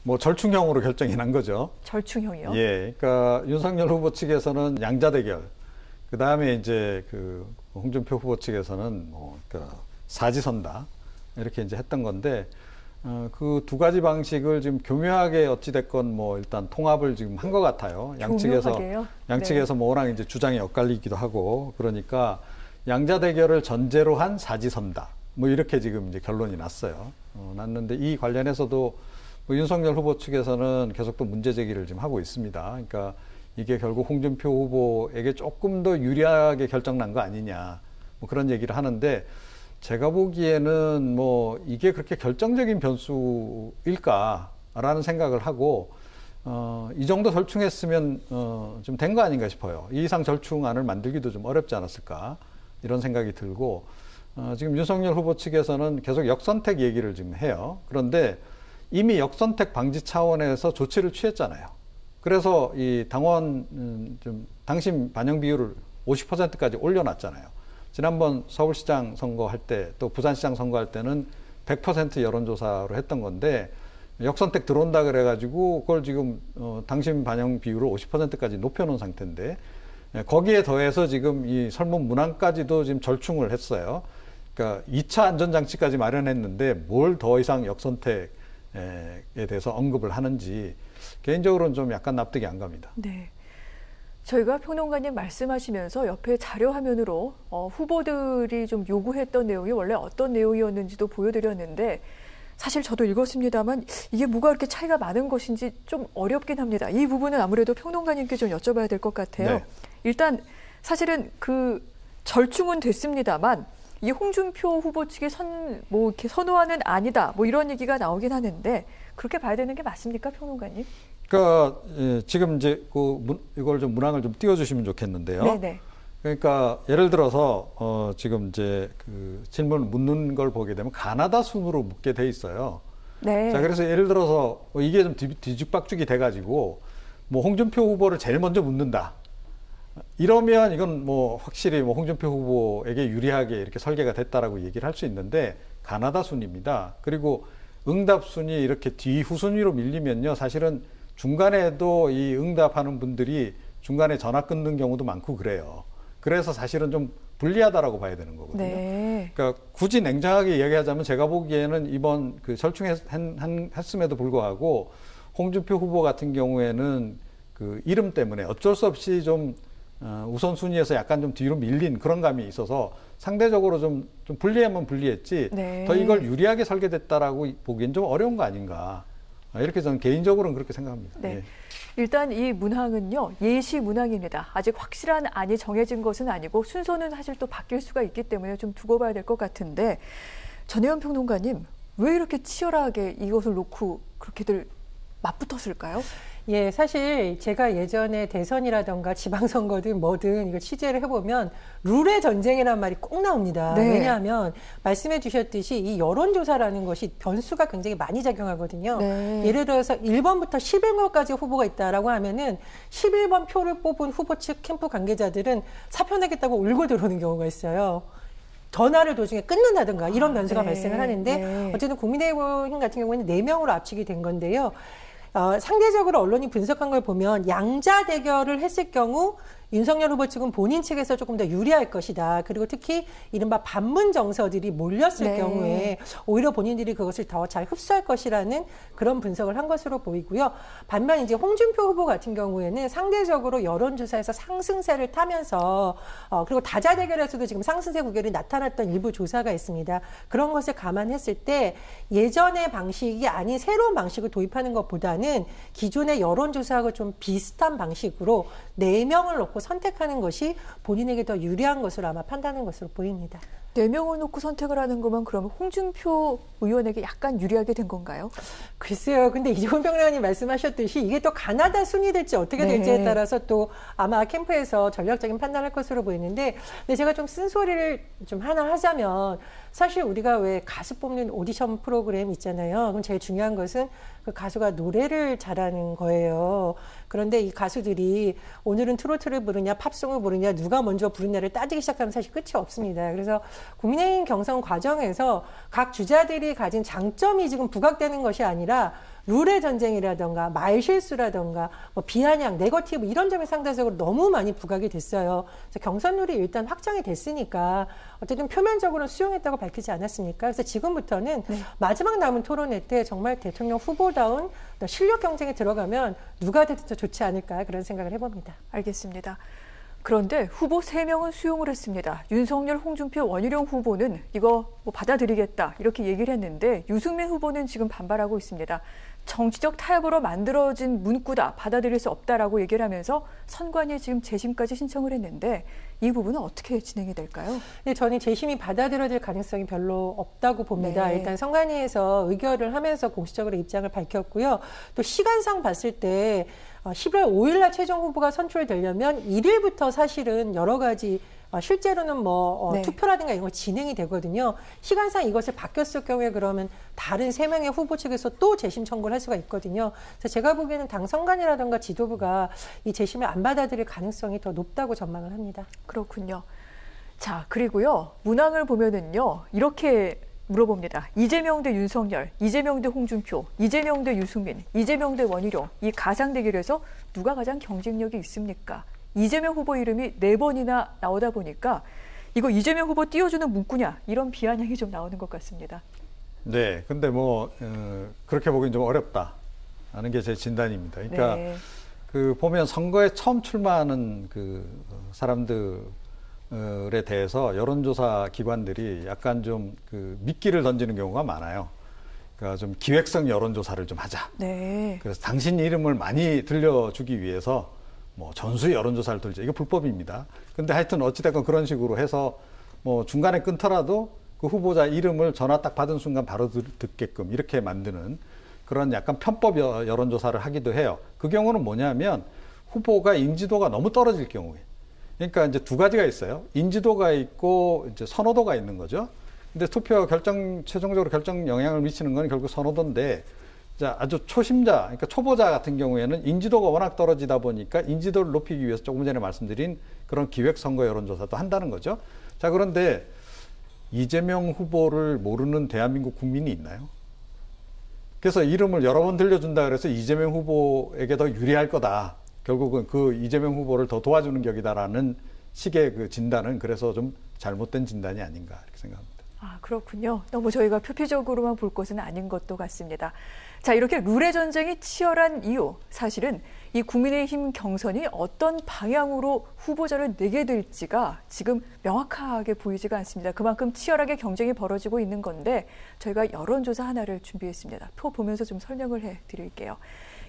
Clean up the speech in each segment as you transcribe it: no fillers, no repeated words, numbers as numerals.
뭐 절충형으로 결정이 난 거죠. 절충형이요? 예, 그러니까 윤석열 후보 측에서는 양자 대결, 그 다음에 이제 그 홍준표 후보 측에서는 뭐 그러니까 사지선다 이렇게 이제 했던 건데 그 두 가지 방식을 지금 교묘하게 어찌 됐건 뭐 일단 통합을 지금 한 것 같아요. 양측에서 뭐 워낙 이제 주장이 엇갈리기도 하고 그러니까 양자 대결을 전제로 한 사지선다. 뭐 이렇게 지금 이제 결론이 났어요. 났는데 이 관련해서도 뭐 윤석열 후보 측에서는 계속 또 문제 제기를 지금 하고 있습니다. 그러니까 이게 결국 홍준표 후보에게 조금 더 유리하게 결정난 거 아니냐. 뭐 그런 얘기를 하는데 제가 보기에는 뭐 이게 그렇게 결정적인 변수일까라는 생각을 하고 이 정도 절충했으면 좀 된 거 아닌가 싶어요. 이 이상 절충안을 만들기도 좀 어렵지 않았을까 이런 생각이 들고 지금 윤석열 후보 측에서는 계속 역선택 얘기를 지금 해요. 그런데 이미 역선택 방지 차원에서 조치를 취했잖아요. 그래서 이 당원 좀 당심 반영 비율을 50%까지 올려놨잖아요. 지난번 서울시장 선거할 때 또 부산시장 선거할 때는 100% 여론조사로 했던 건데 역선택 들어온다 그래가지고 그걸 지금 당심 반영 비율을 50%까지 높여놓은 상태인데 거기에 더해서 지금 이 설문 문항까지도 지금 절충을 했어요. 그러니까 2차 안전장치까지 마련했는데 뭘 더 이상 역선택에 대해서 언급을 하는지 개인적으로는 좀 약간 납득이 안 갑니다. 네. 저희가 평론가님 말씀하시면서 옆에 자료 화면으로 후보들이 좀 요구했던 내용이 원래 어떤 내용이었는지도 보여드렸는데 사실 저도 읽었습니다만 이게 뭐가 그렇게 차이가 많은 것인지 좀 어렵긴 합니다. 이 부분은 아무래도 평론가님께 좀 여쭤봐야 될 것 같아요. 네. 일단 사실은 그 절충은 됐습니다만 이 홍준표 후보 측이 뭐 이렇게 선호하는 아니다 뭐 이런 얘기가 나오긴 하는데 그렇게 봐야 되는 게 맞습니까, 평론가님? 그러니까 지금 이제 이걸 좀 문항을 좀 띄워주시면 좋겠는데요. 네네. 그러니까 예를 들어서 지금 이제 그 질문을 묻는 걸 보게 되면 가나다 순으로 묻게 돼 있어요. 네. 자, 그래서 예를 들어서 이게 좀 뒤죽박죽이 돼가지고 뭐 홍준표 후보를 제일 먼저 묻는다. 이러면 이건 뭐 확실히 뭐 홍준표 후보에게 유리하게 이렇게 설계가 됐다라고 얘기를 할 수 있는데 가나다 순입니다. 그리고 응답 순이 이렇게 뒤후순위로 밀리면요, 사실은 중간에도 이 응답하는 분들이 중간에 전화 끊는 경우도 많고 그래요. 그래서 사실은 좀 불리하다라고 봐야 되는 거거든요. 네. 그러니까 굳이 냉정하게 이야기하자면 제가 보기에는 이번 그 절충했음에도 불구하고 홍준표 후보 같은 경우에는 그 이름 때문에 어쩔 수 없이 좀 우선순위에서 약간 좀 뒤로 밀린 그런 감이 있어서 상대적으로 좀 불리하면 불리했지 네. 더 이걸 유리하게 설계됐다라고 보기엔 좀 어려운 거 아닌가. 이렇게 저는 개인적으로는 그렇게 생각합니다. 네. 예. 일단 이 문항은요, 예시 문항입니다. 아직 확실한 안이 정해진 것은 아니고 순서는 사실 또 바뀔 수가 있기 때문에 좀 두고 봐야 될 것 같은데 전혜연 평론가님, 왜 이렇게 치열하게 이것을 놓고 그렇게들 맞붙었을까요? 예, 사실 제가 예전에 대선이라던가 지방선거든 뭐든 이거 취재를 해보면 룰의 전쟁이라는 말이 꼭 나옵니다. 네. 왜냐하면 말씀해 주셨듯이 이 여론조사라는 것이 변수가 굉장히 많이 작용하거든요. 네. 예를 들어서 1번부터 11번까지 후보가 있다라고 하면은 11번 표를 뽑은 후보 측 캠프 관계자들은 사표 내겠다고 울고 들어오는 경우가 있어요. 전화를 도중에 끊는다든가 이런 변수가 네. 발생을 하는데 네. 어쨌든 국민의힘 같은 경우에는 4명으로 압축이 된 건데요. 상대적으로 언론이 분석한 걸 보면 양자 대결을 했을 경우 윤석열 후보 측은 본인 측에서 조금 더 유리할 것이다. 그리고 특히 이른바 반문 정서들이 몰렸을 네. 경우에 오히려 본인들이 그것을 더 잘 흡수할 것이라는 그런 분석을 한 것으로 보이고요. 반면 이제 홍준표 후보 같은 경우에는 상대적으로 여론조사에서 상승세를 타면서 그리고 다자 대결에서도 지금 상승세 구결이 나타났던 일부 조사가 있습니다. 그런 것을 감안했을 때 예전의 방식이 아닌 새로운 방식을 도입하는 것보다는 기존의 여론조사하고 좀 비슷한 방식으로 4명을 놓고 선택하는 것이 본인에게 더 유리한 것으로 아마 판단한 것으로 보입니다. 4명을 놓고 선택을 하는 거면 그러면 홍준표 의원에게 약간 유리하게 된 건가요? 글쎄요. 근데 이종훈 평론가님 말씀하셨듯이 이게 또 가나다 순이 될지 어떻게 될지에 따라서 또 아마 캠프에서 전략적인 판단을 할 것으로 보이는데 근데 제가 좀 쓴소리를 좀 하나 하자면 사실 우리가 왜 가수 뽑는 오디션 프로그램 있잖아요. 그럼 제일 중요한 것은 그 가수가 노래를 잘하는 거예요. 그런데 이 가수들이 오늘은 트로트를 부르냐 팝송을 부르냐 누가 먼저 부르냐를 따지기 시작하면 사실 끝이 없습니다. 그래서 국민의힘 경선 과정에서 각 주자들이 가진 장점이 지금 부각되는 것이 아니라 룰의 전쟁이라던가 말실수라던가 뭐 비아냥, 네거티브 이런 점이 상대적으로 너무 많이 부각이 됐어요. 그래서 경선룰이 일단 확정이 됐으니까 어쨌든 표면적으로는 수용했다고 밝히지 않았습니까? 그래서 지금부터는 마지막 남은 토론회 때 정말 대통령 후보다운 실력 경쟁에 들어가면 누가 돼도 더 좋지 않을까 그런 생각을 해봅니다. 알겠습니다. 그런데 후보 3명은 수용을 했습니다. 윤석열, 홍준표, 원희룡 후보는 이거 뭐 받아들이겠다 이렇게 얘기를 했는데 유승민 후보는 지금 반발하고 있습니다. 정치적 타협으로 만들어진 문구다, 받아들일 수 없다라고 얘기를 하면서 선관위에 지금 재심까지 신청을 했는데 이 부분은 어떻게 진행이 될까요? 네, 저는 재심이 받아들여질 가능성이 별로 없다고 봅니다. 네. 일단 선관위에서 의결을 하면서 공식적으로 입장을 밝혔고요. 또 시간상 봤을 때 11월 5일 날 최종 후보가 선출되려면 1일부터 사실은 여러 가지 실제로는 뭐 네. 투표라든가 이런 거 진행이 되거든요. 시간상 이것을 바뀌었을 경우에 그러면 다른 3명의 후보 측에서 또 재심 청구를 할 수가 있거든요. 그래서 제가 보기에는 당 선관위라든가 지도부가 이 재심을 안 받아들일 가능성이 더 높다고 전망을 합니다. 그렇군요. 자, 그리고요. 문항을 보면은요. 이렇게 물어봅니다. 이재명 대 윤석열, 이재명 대 홍준표, 이재명 대 유승민, 이재명 대 원희룡. 이 가상 대결에서 누가 가장 경쟁력이 있습니까? 이재명 후보 이름이 4번이나 나오다 보니까 이거 이재명 후보 띄워주는 문구냐 이런 비아냥이 좀 나오는 것 같습니다. 네, 근데 뭐 그렇게 보기엔 좀 어렵다 하는 게 제 진단입니다. 그러니까 네. 그 보면 선거에 처음 출마하는 그 사람들에 대해서 여론조사 기관들이 약간 좀 그 미끼를 던지는 경우가 많아요. 그러니까 좀 기획성 여론조사를 좀 하자. 네. 그래서 당신 이름을 많이 들려주기 위해서 뭐 전수 여론조사를 돌자. 이거 불법입니다. 근데 하여튼 어찌됐건 그런 식으로 해서 뭐 중간에 끊더라도 그 후보자 이름을 전화 딱 받은 순간 바로 듣게끔 이렇게 만드는 그런 약간 편법 여론조사를 하기도 해요. 그 경우는 뭐냐면 후보가 인지도가 너무 떨어질 경우에. 그러니까 이제 2가지가 있어요. 인지도가 있고 이제 선호도가 있는 거죠. 근데 투표 최종적으로 결정 영향을 미치는 건 결국 선호도인데 자, 아주 초심자, 그러니까 초보자 같은 경우에는 인지도가 워낙 떨어지다 보니까 인지도를 높이기 위해서 조금 전에 말씀드린 그런 기획선거 여론조사도 한다는 거죠. 자, 그런데 이재명 후보를 모르는 대한민국 국민이 있나요? 그래서 이름을 여러 번 들려준다 그래서 이재명 후보에게 더 유리할 거다. 결국은 그 이재명 후보를 더 도와주는 격이다라는 식의 그 진단은 그래서 좀 잘못된 진단이 아닌가 이렇게 생각합니다. 아, 그렇군요. 너무 저희가 표피적으로만 볼 것은 아닌 것도 같습니다. 자, 이렇게 룰의 전쟁이 치열한 이유, 사실은 이 국민의힘 경선이 어떤 방향으로 후보자를 내게 될지가 지금 명확하게 보이지가 않습니다. 그만큼 치열하게 경쟁이 벌어지고 있는 건데 저희가 여론조사 하나를 준비했습니다. 표 보면서 좀 설명을 해드릴게요.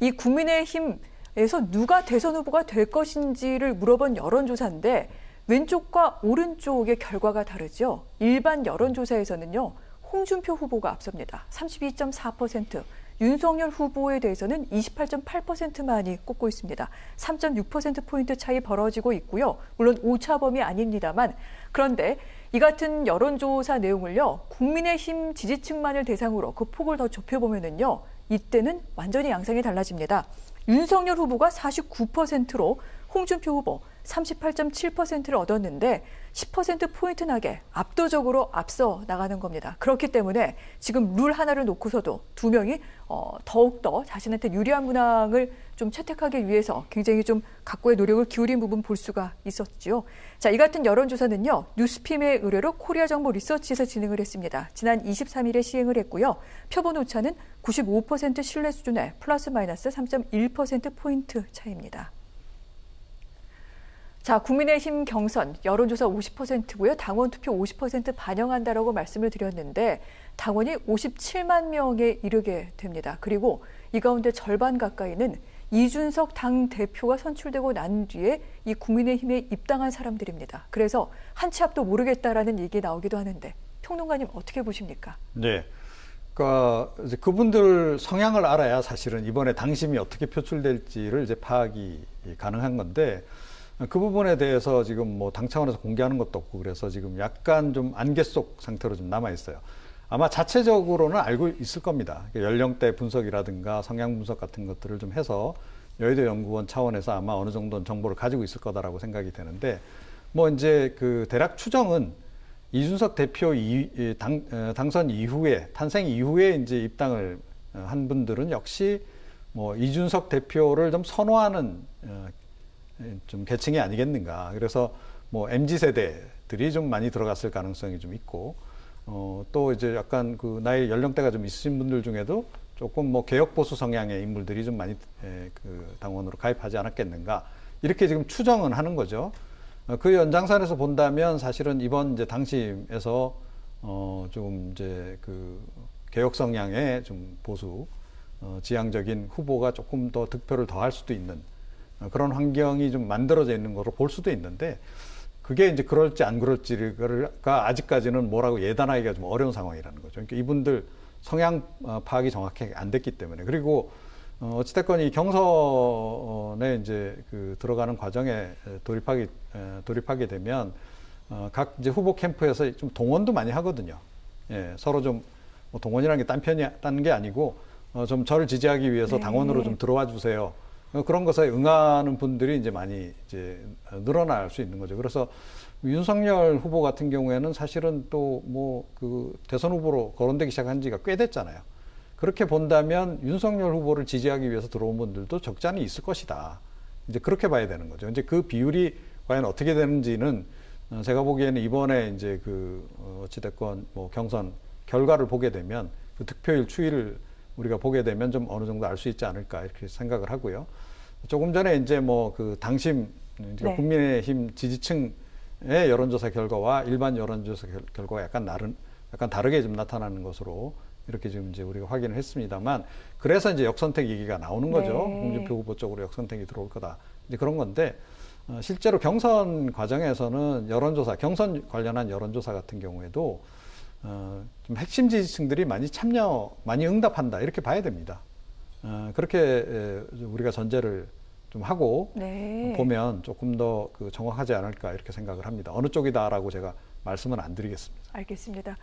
이 국민의힘에서 누가 대선 후보가 될 것인지를 물어본 여론조사인데 왼쪽과 오른쪽의 결과가 다르죠. 일반 여론조사에서는요. 홍준표 후보가 앞섭니다. 32.4%. 윤석열 후보에 대해서는 28.8%만이 꼽고 있습니다. 3.6%포인트 차이 벌어지고 있고요. 물론 오차범위 아닙니다만 그런데 이 같은 여론조사 내용을요. 국민의힘 지지층만을 대상으로 그 폭을 더 좁혀보면은요. 이때는 완전히 양상이 달라집니다. 윤석열 후보가 49%로 홍준표 후보 38.7%를 얻었는데 10%포인트 나게 압도적으로 앞서 나가는 겁니다. 그렇기 때문에 지금 룰 하나를 놓고서도 2명이 더욱더 자신한테 유리한 문항을 좀 채택하기 위해서 굉장히 좀 각고의 노력을 기울인 부분 볼 수가 있었죠. 자, 이 같은 여론조사는요. 뉴스핌의 의뢰로 코리아정보 리서치에서 진행을 했습니다. 지난 23일에 시행을 했고요. 표본 오차는 95% 신뢰 수준의 플러스 마이너스 3.1%포인트 차이입니다. 자, 국민의힘 경선 여론조사 50%고요. 당원 투표 50% 반영한다라고 말씀을 드렸는데 당원이 57만 명에 이르게 됩니다. 그리고 이 가운데 절반 가까이는 이준석 당대표가 선출되고 난 뒤에 이 국민의힘에 입당한 사람들입니다. 그래서 한 치 앞도 모르겠다라는 얘기 나오기도 하는데 평론가님 어떻게 보십니까? 네. 그러니까 이제 그분들 성향을 알아야 사실은 이번에 당심이 어떻게 표출될지를 이제 파악이 가능한 건데 그 부분에 대해서 지금 뭐 당 차원에서 공개하는 것도 없고 그래서 지금 약간 좀 안개 속 상태로 좀 남아 있어요. 아마 자체적으로는 알고 있을 겁니다. 연령대 분석이라든가 성향 분석 같은 것들을 좀 해서 여의도 연구원 차원에서 아마 어느 정도는 정보를 가지고 있을 거다라고 생각이 되는데 뭐 이제 그 대략 추정은 이준석 대표 당선 이후에 탄생 이후에 이제 입당을 한 분들은 역시 뭐 이준석 대표를 좀 선호하는 좀 계층이 아니겠는가. 그래서 뭐 MZ 세대들이 좀 많이 들어갔을 가능성이 좀 있고, 또 이제 약간 그 나이 연령대가 좀 있으신 분들 중에도 조금 뭐 개혁 보수 성향의 인물들이 좀 많이 그 당원으로 가입하지 않았겠는가. 이렇게 지금 추정은 하는 거죠. 그 연장선에서 본다면 사실은 이번 이제 당심에서 좀 이제 그 개혁 성향의 좀 보수 지향적인 후보가 조금 더 득표를 더 할 수도 있는 그런 환경이 좀 만들어져 있는 거로 볼 수도 있는데, 그게 이제 그럴지 안 그럴지가 아직까지는 뭐라고 예단하기가 좀 어려운 상황이라는 거죠. 그러니까 이분들 성향 파악이 정확하게 안 됐기 때문에. 그리고 어찌됐건 이 경선에 이제 그 들어가는 과정에 돌입하게 되면 각 이제 후보 캠프에서 좀 동원도 많이 하거든요. 예, 서로 좀 뭐 동원이라는 게 딴 게 아니고 좀 저를 지지하기 위해서 당원으로 좀 들어와 주세요. 그런 것에 응하는 분들이 이제 많이 이제 늘어날 수 있는 거죠. 그래서 윤석열 후보 같은 경우에는 사실은 또 뭐 그 대선 후보로 거론되기 시작한 지가 꽤 됐잖아요. 그렇게 본다면 윤석열 후보를 지지하기 위해서 들어온 분들도 적지 않이 있을 것이다. 이제 그렇게 봐야 되는 거죠. 이제 그 비율이 과연 어떻게 되는지는 제가 보기에는 이번에 이제 그 어찌됐건 뭐 경선 결과를 보게 되면 그 득표율 추이를 우리가 보게 되면 좀 어느 정도 알 수 있지 않을까 이렇게 생각을 하고요. 조금 전에 이제 뭐 그 당심 네. 국민의힘 지지층의 여론조사 결과와 일반 여론조사 결과가 약간 다르게 좀 나타나는 것으로 이렇게 지금 이제 우리가 확인을 했습니다만, 그래서 이제 역선택 얘기가 나오는 거죠. 네. 홍준표 후보 쪽으로 역선택이 들어올 거다. 이제 그런 건데, 실제로 경선 과정에서는 경선 관련한 여론조사 같은 경우에도 좀 핵심 지지층들이 많이 응답한다. 이렇게 봐야 됩니다. 그렇게 우리가 전제를 좀 하고 네. 보면 조금 더 그 정확하지 않을까 이렇게 생각을 합니다. 어느 쪽이다라고 제가 말씀은 안 드리겠습니다. 알겠습니다.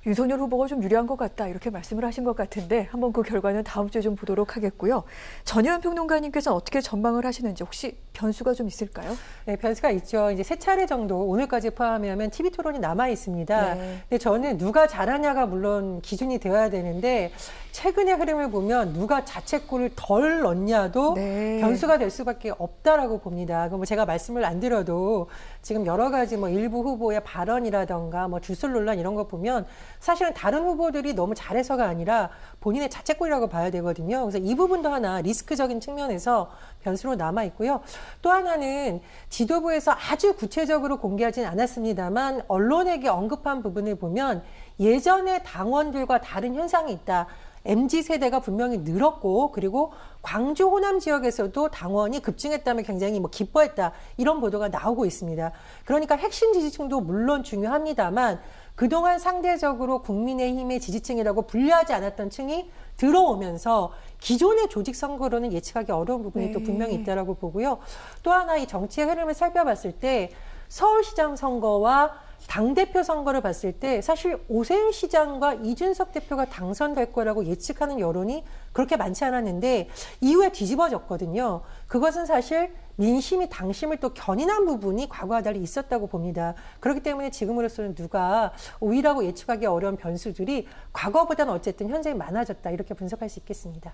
윤석열 후보가 좀 유리한 것 같다 이렇게 말씀을 하신 것 같은데 한번 그 결과는 다음 주에 좀 보도록 하겠고요. 전혜연 평론가님께서는 어떻게 전망을 하시는지 혹시 변수가 좀 있을까요? 네, 변수가 있죠. 이제 3차례 정도 오늘까지 포함하면 TV 토론이 남아 있습니다. 네. 근데 저는 누가 잘하냐가 물론 기준이 되어야 되는데 최근의 흐름을 보면 누가 자책골을 덜 넣냐도 네. 변수가 될 수밖에 없다라고 봅니다. 그럼 뭐 제가 말씀을 안 드려도 지금 여러 가지 뭐 일부 후보의 발언이라던가 뭐 주술 논란 이런 거 보면 사실은 다른 후보들이 너무 잘해서가 아니라 본인의 자책골이라고 봐야 되거든요. 그래서 이 부분도 하나 리스크적인 측면에서 변수로 남아 있고요. 또 하나는 지도부에서 아주 구체적으로 공개하진 않았습니다만 언론에게 언급한 부분을 보면 예전의 당원들과 다른 현상이 있다. MZ세대가 분명히 늘었고, 그리고 광주 호남 지역에서도 당원이 급증했다며 굉장히 뭐 기뻐했다. 이런 보도가 나오고 있습니다. 그러니까 핵심 지지층도 물론 중요합니다만 그동안 상대적으로 국민의힘의 지지층이라고 분류하지 않았던 층이 들어오면서 기존의 조직 선거로는 예측하기 어려운 부분이 또 분명히 있다라고 보고요. 또 하나 이 정치의 흐름을 살펴봤을 때 서울시장 선거와 당대표 선거를 봤을 때 사실 오세훈 시장과 이준석 대표가 당선될 거라고 예측하는 여론이 그렇게 많지 않았는데 이후에 뒤집어졌거든요. 그것은 사실 민심이 당심을 또 견인한 부분이 과거와 달리 있었다고 봅니다. 그렇기 때문에 지금으로서는 누가 우위라고 예측하기 어려운 변수들이 과거보다는 어쨌든 현재 많아졌다 이렇게 분석할 수 있겠습니다.